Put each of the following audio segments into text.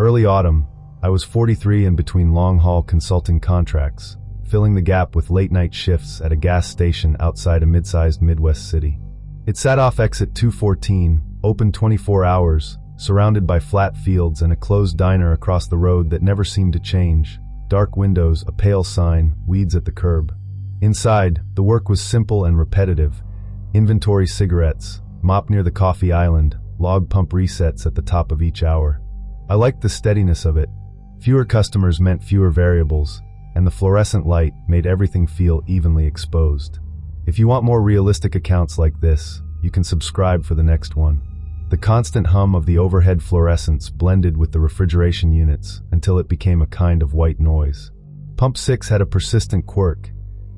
Early autumn, I was 43 and between long-haul consulting contracts, filling the gap with late-night shifts at a gas station outside a mid-sized Midwest city. It sat off exit 214, open 24 hours, surrounded by flat fields and a closed diner across the road that never seemed to change. Dark windows, a pale sign, weeds at the curb. Inside, the work was simple and repetitive. Inventory cigarettes, mop near the coffee island, log pump resets at the top of each hour. I liked the steadiness of it. Fewer customers meant fewer variables, and the fluorescent light made everything feel evenly exposed. If you want more realistic accounts like this, you can subscribe for the next one. The constant hum of the overhead fluorescence blended with the refrigeration units until it became a kind of white noise. Pump 6 had a persistent quirk.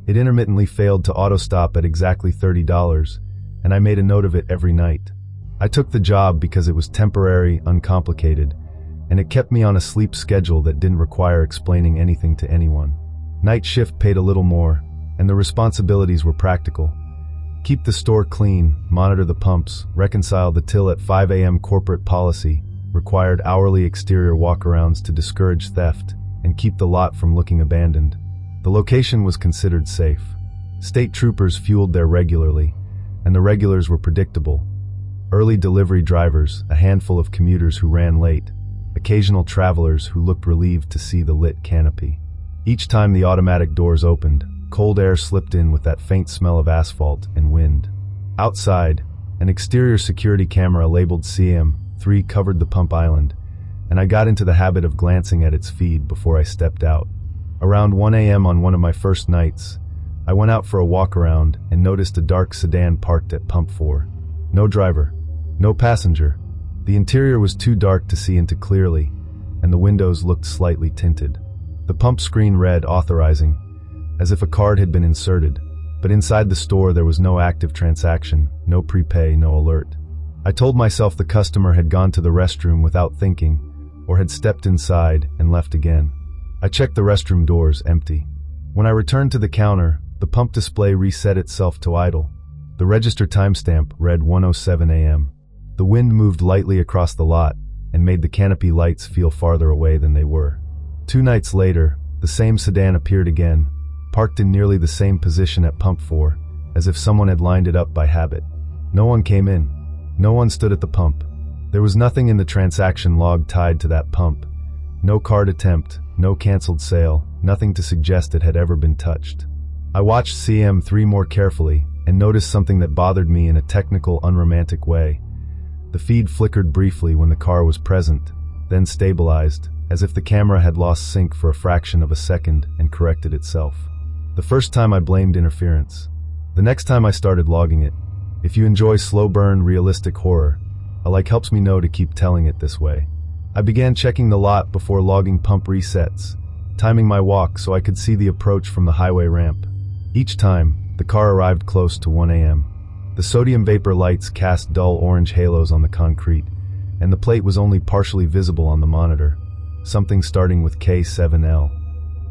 It intermittently failed to auto-stop at exactly $30, and I made a note of it every night. I took the job because it was temporary, uncomplicated, and it kept me on a sleep schedule that didn't require explaining anything to anyone. Night shift paid a little more, and the responsibilities were practical. Keep the store clean, monitor the pumps, reconcile the till at 5 a.m. corporate policy, required hourly exterior walkarounds to discourage theft, and keep the lot from looking abandoned. The location was considered safe. State troopers fueled there regularly, and the regulars were predictable. Early delivery drivers, a handful of commuters who ran late, occasional travelers who looked relieved to see the lit canopy. Each time the automatic doors opened, cold air slipped in with that faint smell of asphalt and wind. Outside, an exterior security camera labeled CM3 covered the pump island, and I got into the habit of glancing at its feed before I stepped out. Around 1 a.m. on one of my first nights, I went out for a walk around and noticed a dark sedan parked at pump 4. No driver, no passenger. The interior was too dark to see into clearly, and the windows looked slightly tinted. The pump screen read authorizing, as if a card had been inserted, but inside the store there was no active transaction, no prepay, no alert. I told myself the customer had gone to the restroom without thinking, or had stepped inside and left again. I checked the restroom doors, empty. When I returned to the counter, the pump display reset itself to idle. The register timestamp read 1:07 a.m. The wind moved lightly across the lot and made the canopy lights feel farther away than they were. 2 nights later, the same sedan appeared again, parked in nearly the same position at pump 4, as if someone had lined it up by habit. No one came in. No one stood at the pump. There was nothing in the transaction log tied to that pump. No card attempt, no canceled sale, nothing to suggest it had ever been touched. I watched CM3 more carefully and noticed something that bothered me in a technical, unromantic way. The feed flickered briefly when the car was present, then stabilized, as if the camera had lost sync for a fraction of a second and corrected itself. The first time I blamed interference. The next time I started logging it. If you enjoy slow-burn, realistic horror, a like helps me know to keep telling it this way. I began checking the lot before logging pump resets, timing my walk so I could see the approach from the highway ramp. Each time, the car arrived close to 1 a.m. The sodium vapor lights cast dull orange halos on the concrete, and the plate was only partially visible on the monitor, something starting with K7L.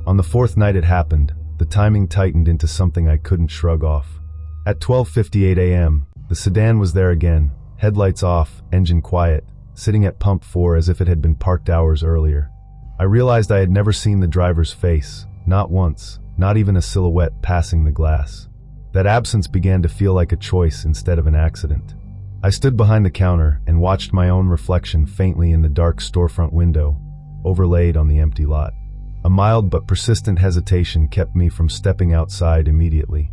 On the 4th night it happened, the timing tightened into something I couldn't shrug off. At 12:58 a.m., the sedan was there again, headlights off, engine quiet, sitting at pump 4 as if it had been parked hours earlier. I realized I had never seen the driver's face, not once, not even a silhouette passing the glass. That absence began to feel like a choice instead of an accident. I stood behind the counter and watched my own reflection faintly in the dark storefront window, overlaid on the empty lot. A mild but persistent hesitation kept me from stepping outside immediately.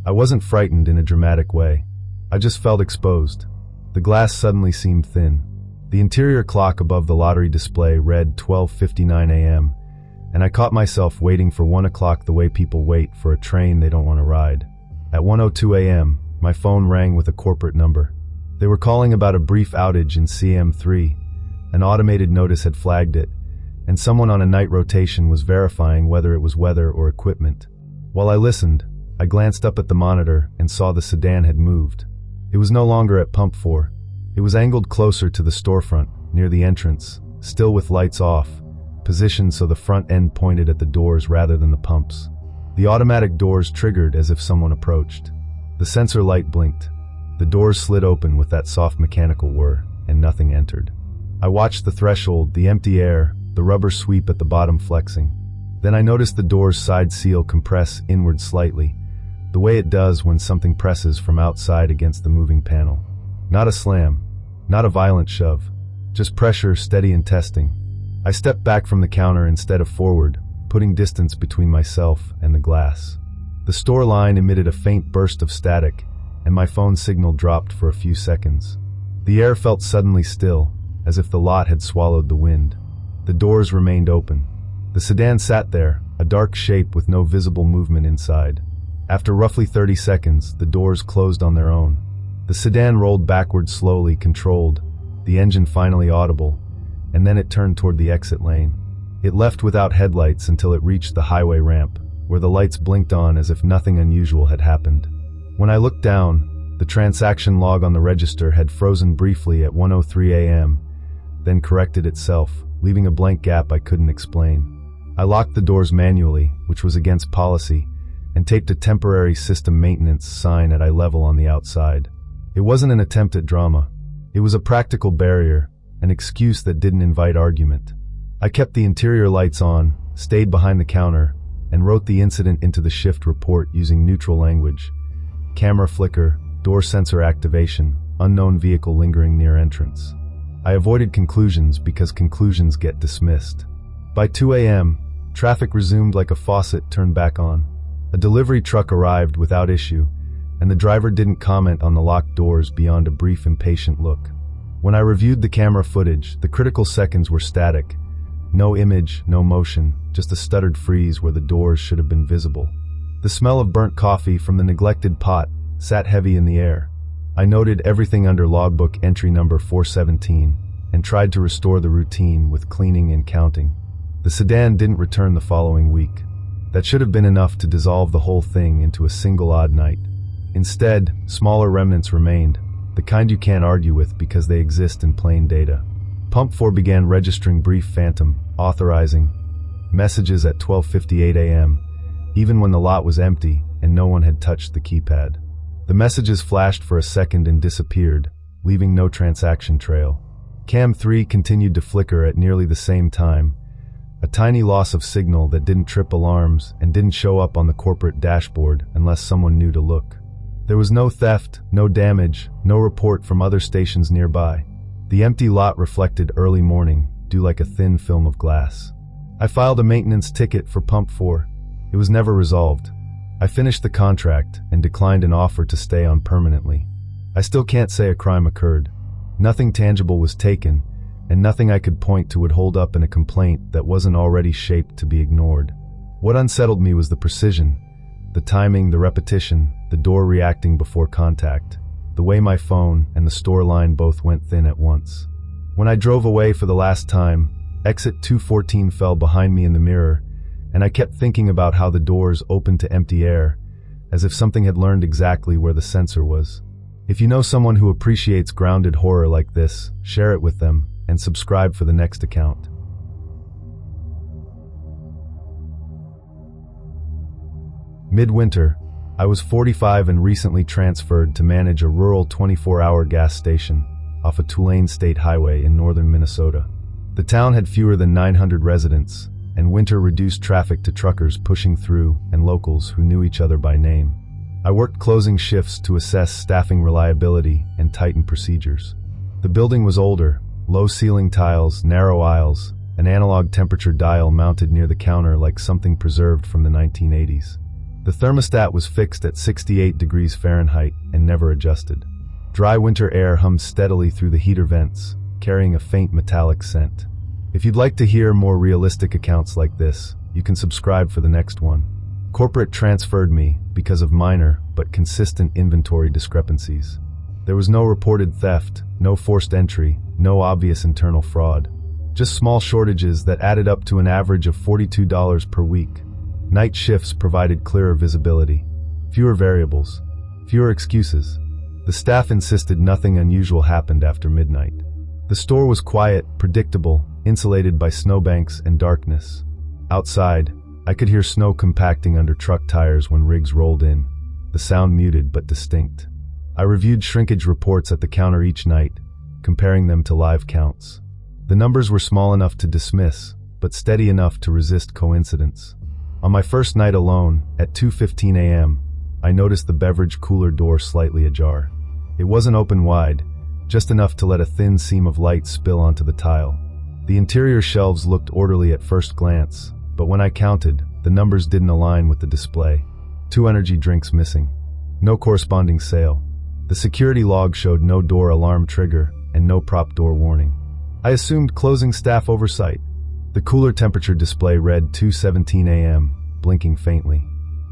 I wasn't frightened in a dramatic way. I just felt exposed. The glass suddenly seemed thin. The interior clock above the lottery display read 12:59 a.m., and I caught myself waiting for 1 o'clock the way people wait for a train they don't want to ride. At 1:02 a.m., my phone rang with a corporate number. They were calling about a brief outage in CM3. An automated notice had flagged it, and someone on a night rotation was verifying whether it was weather or equipment. While I listened, I glanced up at the monitor and saw the sedan had moved. It was no longer at pump 4. It was angled closer to the storefront, near the entrance, still with lights off, positioned so the front end pointed at the doors rather than the pumps. The automatic doors triggered as if someone approached. The sensor light blinked. The doors slid open with that soft mechanical whir, and nothing entered. I watched the threshold, the empty air, the rubber sweep at the bottom flexing. Then I noticed the door's side seal compress inward slightly, the way it does when something presses from outside against the moving panel. Not a slam, not a violent shove, just pressure, steady and testing. I stepped back from the counter instead of forward, putting distance between myself and the glass. The store line emitted a faint burst of static, and my phone signal dropped for a few seconds. The air felt suddenly still, as if the lot had swallowed the wind. The doors remained open. The sedan sat there, a dark shape with no visible movement inside. After roughly 30 seconds, the doors closed on their own. The sedan rolled backward slowly, controlled, the engine finally audible, and then it turned toward the exit lane. It left without headlights until it reached the highway ramp, where the lights blinked on as if nothing unusual had happened. When I looked down, the transaction log on the register had frozen briefly at 1:03 a.m., then corrected itself, leaving a blank gap I couldn't explain. I locked the doors manually, which was against policy, and taped a temporary system maintenance sign at eye level on the outside. It wasn't an attempt at drama. It was a practical barrier, an excuse that didn't invite argument. I kept the interior lights on, stayed behind the counter, and wrote the incident into the shift report using neutral language. Camera flicker, door sensor activation, unknown vehicle lingering near entrance. I avoided conclusions because conclusions get dismissed. By 2 a.m., traffic resumed like a faucet turned back on. A delivery truck arrived without issue, and the driver didn't comment on the locked doors beyond a brief impatient look. When I reviewed the camera footage, the critical seconds were static. No image, no motion, just a stuttered freeze where the doors should have been visible. The smell of burnt coffee from the neglected pot sat heavy in the air. I noted everything under logbook entry number 417 and tried to restore the routine with cleaning and counting. The sedan didn't return the following week. That should have been enough to dissolve the whole thing into a single odd night. Instead, smaller remnants remained, the kind you can't argue with because they exist in plain data. Pump 4 began registering brief phantom, authorizing messages at 12:58 a.m., even when the lot was empty and no one had touched the keypad. The messages flashed for a second and disappeared, leaving no transaction trail. Cam 3 continued to flicker at nearly the same time, a tiny loss of signal that didn't trip alarms and didn't show up on the corporate dashboard unless someone knew to look. There was no theft, no damage, no report from other stations nearby. The empty lot reflected early morning, due like a thin film of glass. I filed a maintenance ticket for Pump 4. It was never resolved. I finished the contract and declined an offer to stay on permanently. I still can't say a crime occurred. Nothing tangible was taken, and nothing I could point to would hold up in a complaint that wasn't already shaped to be ignored. What unsettled me was the precision, the timing, the repetition, the door reacting before contact, the way my phone and the store line both went thin at once. When I drove away for the last time, exit 214 fell behind me in the mirror, and I kept thinking about how the doors opened to empty air, as if something had learned exactly where the sensor was. If you know someone who appreciates grounded horror like this, share it with them, and subscribe for the next account. Midwinter, I was 45 and recently transferred to manage a rural 24-hour gas station off a Tulane State Highway in northern Minnesota. The town had fewer than 900 residents, and winter reduced traffic to truckers pushing through and locals who knew each other by name. I worked closing shifts to assess staffing reliability and tighten procedures. The building was older, low ceiling tiles, narrow aisles, an analog temperature dial mounted near the counter like something preserved from the 1980s. The thermostat was fixed at 68 degrees Fahrenheit and never adjusted. Dry winter air hummed steadily through the heater vents, carrying a faint metallic scent. If you'd like to hear more realistic accounts like this, you can subscribe for the next one. Corporate transferred me because of minor but consistent inventory discrepancies. There was no reported theft, no forced entry, no obvious internal fraud. Just small shortages that added up to an average of $42 per week. Night shifts provided clearer visibility. Fewer variables. Fewer excuses. The staff insisted nothing unusual happened after midnight. The store was quiet, predictable, insulated by snowbanks and darkness. Outside, I could hear snow compacting under truck tires when rigs rolled in, the sound muted but distinct. I reviewed shrinkage reports at the counter each night, comparing them to live counts. The numbers were small enough to dismiss, but steady enough to resist coincidence. On my first night alone, at 2:15 a.m., I noticed the beverage cooler door slightly ajar. It wasn't open wide, just enough to let a thin seam of light spill onto the tile. The interior shelves looked orderly at first glance, but when I counted, the numbers didn't align with the display. 2 energy drinks missing. No corresponding sale. The security log showed no door alarm trigger and no prop door warning. I assumed closing staff oversight. The cooler temperature display read 2:17 a.m., blinking faintly.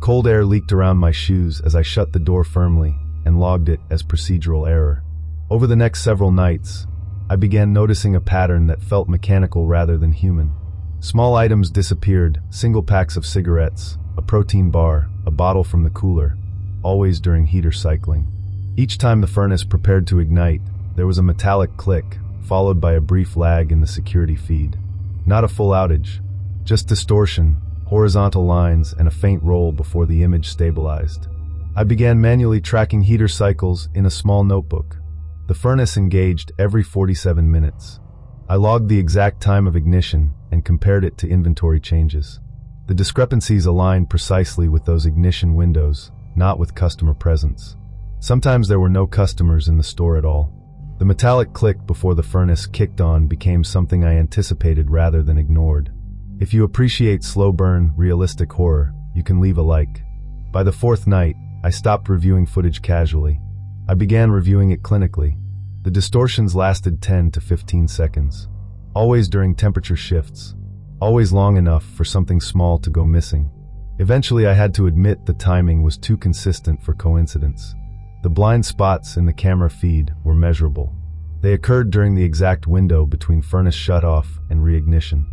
Cold air leaked around my shoes as I shut the door firmly and logged it as procedural error. Over the next several nights, I began noticing a pattern that felt mechanical rather than human. Small items disappeared, single packs of cigarettes, a protein bar, a bottle from the cooler, always during heater cycling. Each time the furnace prepared to ignite, there was a metallic click, followed by a brief lag in the security feed. Not a full outage, just distortion, horizontal lines, and a faint roll before the image stabilized. I began manually tracking heater cycles in a small notebook. The furnace engaged every 47 minutes. I logged the exact time of ignition and compared it to inventory changes. The discrepancies aligned precisely with those ignition windows, not with customer presence. Sometimes there were no customers in the store at all. The metallic click before the furnace kicked on became something I anticipated rather than ignored. If you appreciate slow burn, realistic horror, you can leave a like. By the 4th night, I stopped reviewing footage casually. I began reviewing it clinically. The distortions lasted 10 to 15 seconds. Always during temperature shifts. Always long enough for something small to go missing. Eventually I had to admit the timing was too consistent for coincidence. The blind spots in the camera feed were measurable. They occurred during the exact window between furnace shutoff and reignition.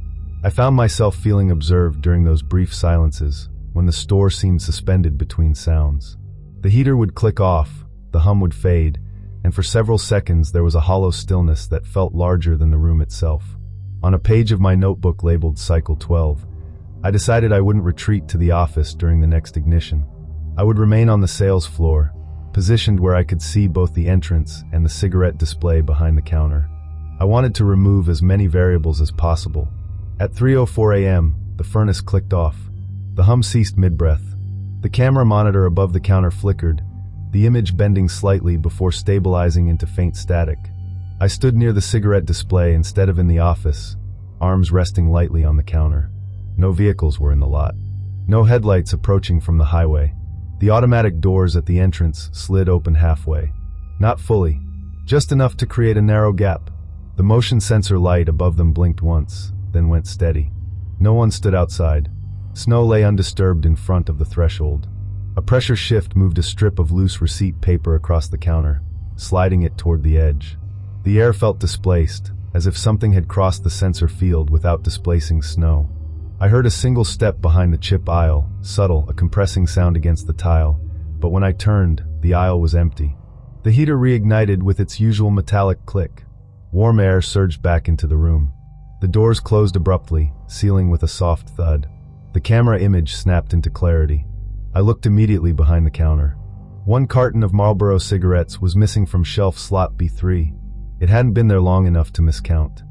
I found myself feeling observed during those brief silences, when the store seemed suspended between sounds. The heater would click off, the hum would fade, and for several seconds there was a hollow stillness that felt larger than the room itself. On a page of my notebook labeled Cycle 12, I decided I wouldn't retreat to the office during the next ignition. I would remain on the sales floor, positioned where I could see both the entrance and the cigarette display behind the counter. I wanted to remove as many variables as possible. At 3:04 a.m., the furnace clicked off. The hum ceased mid-breath. The camera monitor above the counter flickered, the image bending slightly before stabilizing into faint static. I stood near the cigarette display instead of in the office, arms resting lightly on the counter. No vehicles were in the lot. No headlights approaching from the highway. The automatic doors at the entrance slid open halfway. Not fully, just enough to create a narrow gap. The motion sensor light above them blinked once, then went steady. No one stood outside. Snow lay undisturbed in front of the threshold. A pressure shift moved a strip of loose receipt paper across the counter, sliding it toward the edge. The air felt displaced, as if something had crossed the sensor field without displacing snow. I heard a single step behind the chip aisle, subtle, a compressing sound against the tile, but when I turned, the aisle was empty. The heater reignited with its usual metallic click. Warm air surged back into the room. The doors closed abruptly, sealing with a soft thud. The camera image snapped into clarity. I looked immediately behind the counter. 1 carton of Marlboro cigarettes was missing from shelf slot B3. It hadn't been there long enough to miscount.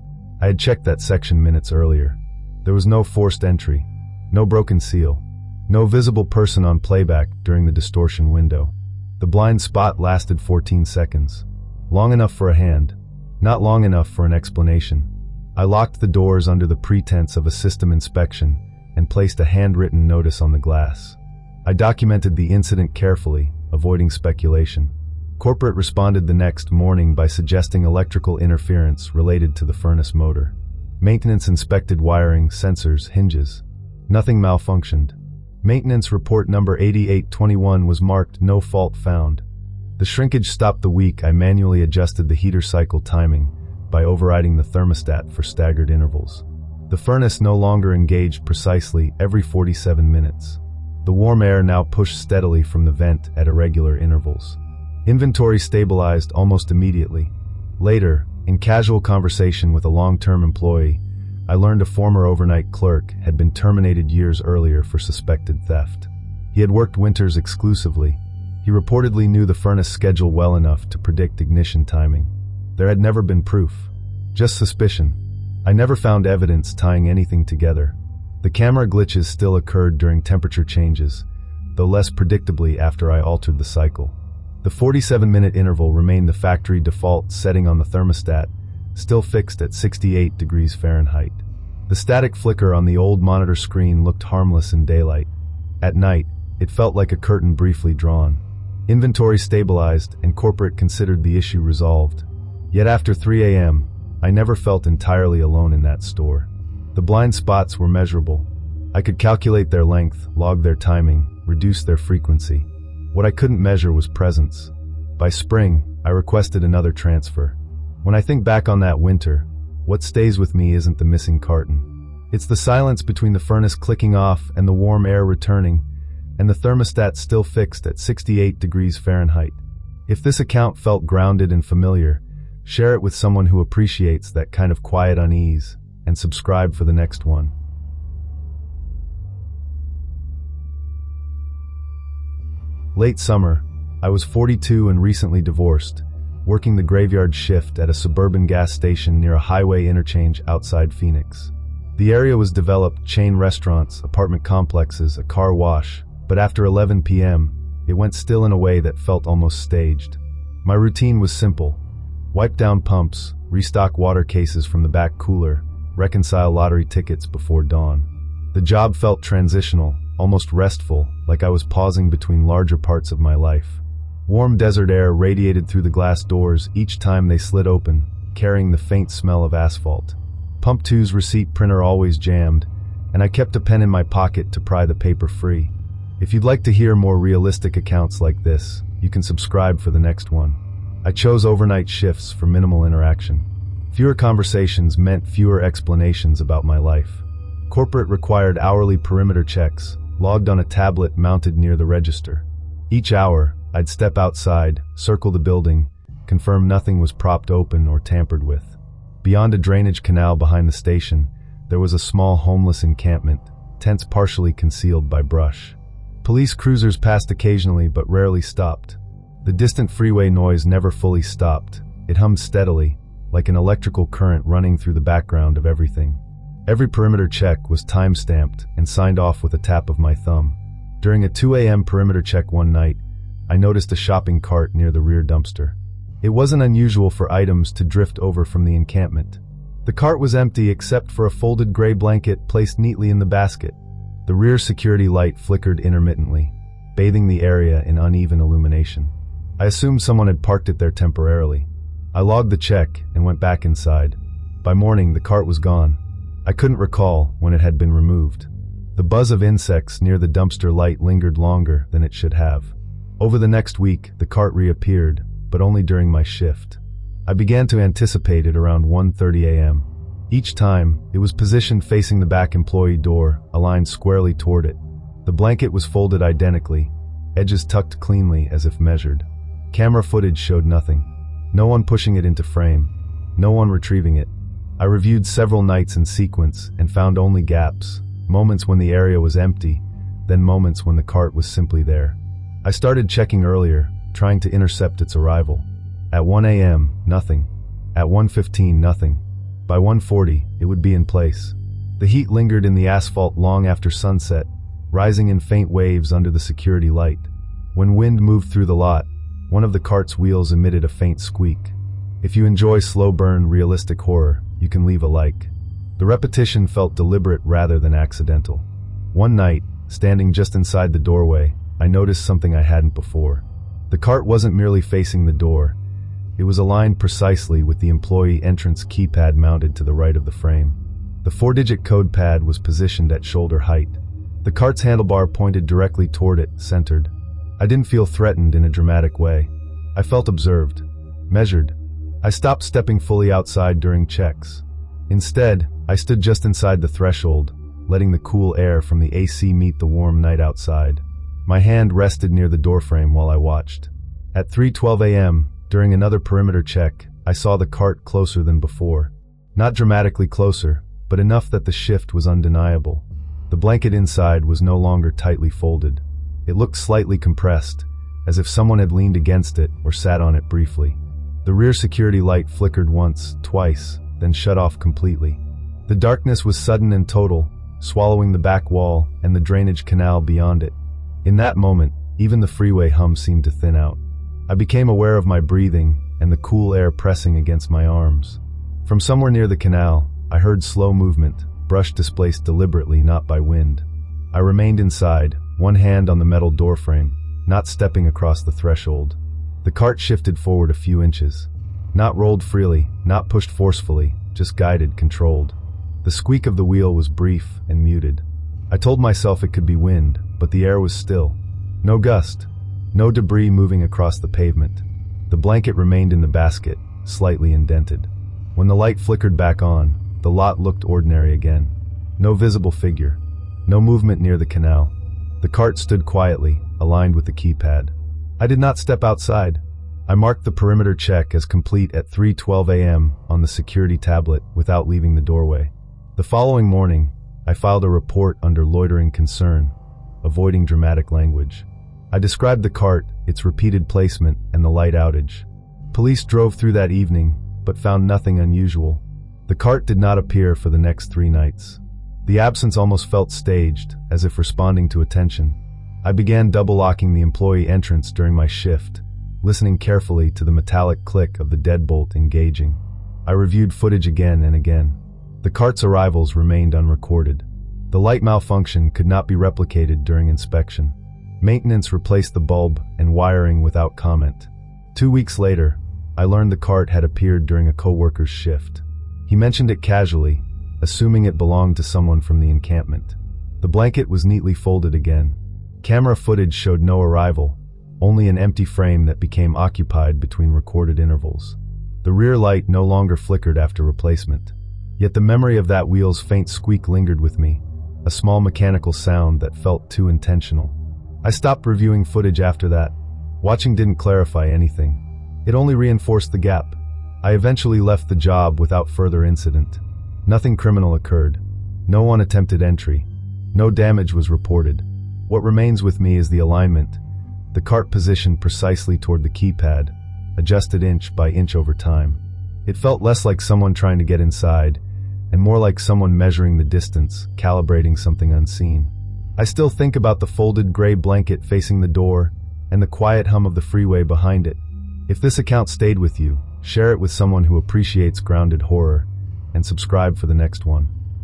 I had checked that section minutes earlier. There was no forced entry, no broken seal, no visible person on playback during the distortion window. The blind spot lasted 14 seconds. Long enough for a hand, not long enough for an explanation. I locked the doors under the pretense of a system inspection and placed a handwritten notice on the glass. I documented the incident carefully, avoiding speculation. Corporate responded the next morning by suggesting electrical interference related to the furnace motor. Maintenance inspected wiring, sensors, hinges. Nothing malfunctioned. Maintenance report number 8821 was marked no fault found. The shrinkage stopped the week I manually adjusted the heater cycle timing by overriding the thermostat for staggered intervals. The furnace no longer engaged precisely every 47 minutes. The warm air now pushed steadily from the vent at irregular intervals. Inventory stabilized almost immediately. Later, in casual conversation with a long-term employee, I learned a former overnight clerk had been terminated years earlier for suspected theft. He had worked winters exclusively. He reportedly knew the furnace schedule well enough to predict ignition timing. There had never been proof, just suspicion. I never found evidence tying anything together. The camera glitches still occurred during temperature changes, though less predictably after I altered the cycle. The 47-minute interval remained the factory default setting on the thermostat, still fixed at 68 degrees Fahrenheit. The static flicker on the old monitor screen looked harmless in daylight. At night, it felt like a curtain briefly drawn. Inventory stabilized and corporate considered the issue resolved. Yet after 3 a.m., I never felt entirely alone in that store. The blind spots were measurable. I could calculate their length, log their timing, reduce their frequency. What I couldn't measure was presence. By spring, I requested another transfer. When I think back on that winter, what stays with me isn't the missing carton. It's the silence between the furnace clicking off and the warm air returning, and the thermostat still fixed at 68 degrees Fahrenheit. If this account felt grounded and familiar, share it with someone who appreciates that kind of quiet unease, and subscribe for the next one. Late summer, I was 42 and recently divorced, working the graveyard shift at a suburban gas station near a highway interchange outside Phoenix. The area was developed chain restaurants, apartment complexes, a car wash, but after 11 p.m., it went still in a way that felt almost staged. My routine was simple: wipe down pumps, restock water cases from the back cooler, reconcile lottery tickets before dawn. The job felt transitional, almost restful, like I was pausing between larger parts of my life. Warm desert air radiated through the glass doors each time they slid open, carrying the faint smell of asphalt. Pump 2's receipt printer always jammed, and I kept a pen in my pocket to pry the paper free. If you'd like to hear more realistic accounts like this, you can subscribe for the next one. I chose overnight shifts for minimal interaction. Fewer conversations meant fewer explanations about my life. Corporate required hourly perimeter checks, logged on a tablet mounted near the register. Each hour, I'd step outside, circle the building, confirm nothing was propped open or tampered with. Beyond a drainage canal behind the station, there was a small homeless encampment, tents partially concealed by brush. Police cruisers passed occasionally but rarely stopped. The distant freeway noise never fully stopped. It hummed steadily, like an electrical current running through the background of everything. Every perimeter check was time-stamped and signed off with a tap of my thumb. During a 2 a.m. perimeter check one night, I noticed a shopping cart near the rear dumpster. It wasn't unusual for items to drift over from the encampment. The cart was empty except for a folded gray blanket placed neatly in the basket. The rear security light flickered intermittently, bathing the area in uneven illumination. I assumed someone had parked it there temporarily. I logged the check and went back inside. By morning, the cart was gone. I couldn't recall when it had been removed. The buzz of insects near the dumpster light lingered longer than it should have. Over the next week, the cart reappeared, but only during my shift. I began to anticipate it around 1:30 a.m. Each time, it was positioned facing the back employee door, aligned squarely toward it. The blanket was folded identically, edges tucked cleanly as if measured. Camera footage showed nothing. No one pushing it into frame. No one retrieving it. I reviewed several nights in sequence and found only gaps, moments when the area was empty, then moments when the cart was simply there. I started checking earlier, trying to intercept its arrival. At 1 a.m., nothing. At 1:15, nothing. By 1:40, it would be in place. The heat lingered in the asphalt long after sunset, rising in faint waves under the security light. When wind moved through the lot, one of the cart's wheels emitted a faint squeak. If you enjoy slow-burn, realistic horror, you can leave a like. The repetition felt deliberate rather than accidental. One night, standing just inside the doorway, I noticed something I hadn't before. The cart wasn't merely facing the door. It was aligned precisely with the employee entrance keypad mounted to the right of the frame. The 4-digit code pad was positioned at shoulder height. The cart's handlebar pointed directly toward it, centered. I didn't feel threatened in a dramatic way. I felt observed, measured. I stopped stepping fully outside during checks. Instead, I stood just inside the threshold, letting the cool air from the AC meet the warm night outside. My hand rested near the doorframe while I watched. At 3:12 a.m., during another perimeter check, I saw the cart closer than before. Not dramatically closer, but enough that the shift was undeniable. The blanket inside was no longer tightly folded. It looked slightly compressed, as if someone had leaned against it or sat on it briefly. The rear security light flickered once, twice, then shut off completely. The darkness was sudden and total, swallowing the back wall and the drainage canal beyond it. In that moment, even the freeway hum seemed to thin out. I became aware of my breathing and the cool air pressing against my arms. From somewhere near the canal, I heard slow movement, brush displaced deliberately, not by wind. I remained inside, one hand on the metal doorframe, not stepping across the threshold. The cart shifted forward a few inches. Not rolled freely, not pushed forcefully, just guided, controlled. The squeak of the wheel was brief and muted. I told myself it could be wind, but the air was still. No gust. No debris moving across the pavement. The blanket remained in the basket, slightly indented. When the light flickered back on, the lot looked ordinary again. No visible figure. No movement near the canal. The cart stood quietly, aligned with the keypad. I did not step outside. I marked the perimeter check as complete at 3:12 a.m. on the security tablet without leaving the doorway. The following morning, I filed a report under loitering concern, avoiding dramatic language. I described the cart, its repeated placement, and the light outage. Police drove through that evening, but found nothing unusual. The cart did not appear for the next 3 nights. The absence almost felt staged, as if responding to attention. I began double-locking the employee entrance during my shift, listening carefully to the metallic click of the deadbolt engaging. I reviewed footage again and again. The cart's arrivals remained unrecorded. The light malfunction could not be replicated during inspection. Maintenance replaced the bulb and wiring without comment. 2 weeks later, I learned the cart had appeared during a co-worker's shift. He mentioned it casually, assuming it belonged to someone from the encampment. The blanket was neatly folded again. Camera footage showed no arrival, only an empty frame that became occupied between recorded intervals. The rear light no longer flickered after replacement. Yet the memory of that wheel's faint squeak lingered with me, a small mechanical sound that felt too intentional. I stopped reviewing footage after that. Watching didn't clarify anything. It only reinforced the gap. I eventually left the job without further incident. Nothing criminal occurred. No one attempted entry. No damage was reported. What remains with me is the alignment, the cart positioned precisely toward the keypad, adjusted inch by inch over time. It felt less like someone trying to get inside, and more like someone measuring the distance, calibrating something unseen. I still think about the folded gray blanket facing the door, and the quiet hum of the freeway behind it. If this account stayed with you, share it with someone who appreciates grounded horror, and subscribe for the next one.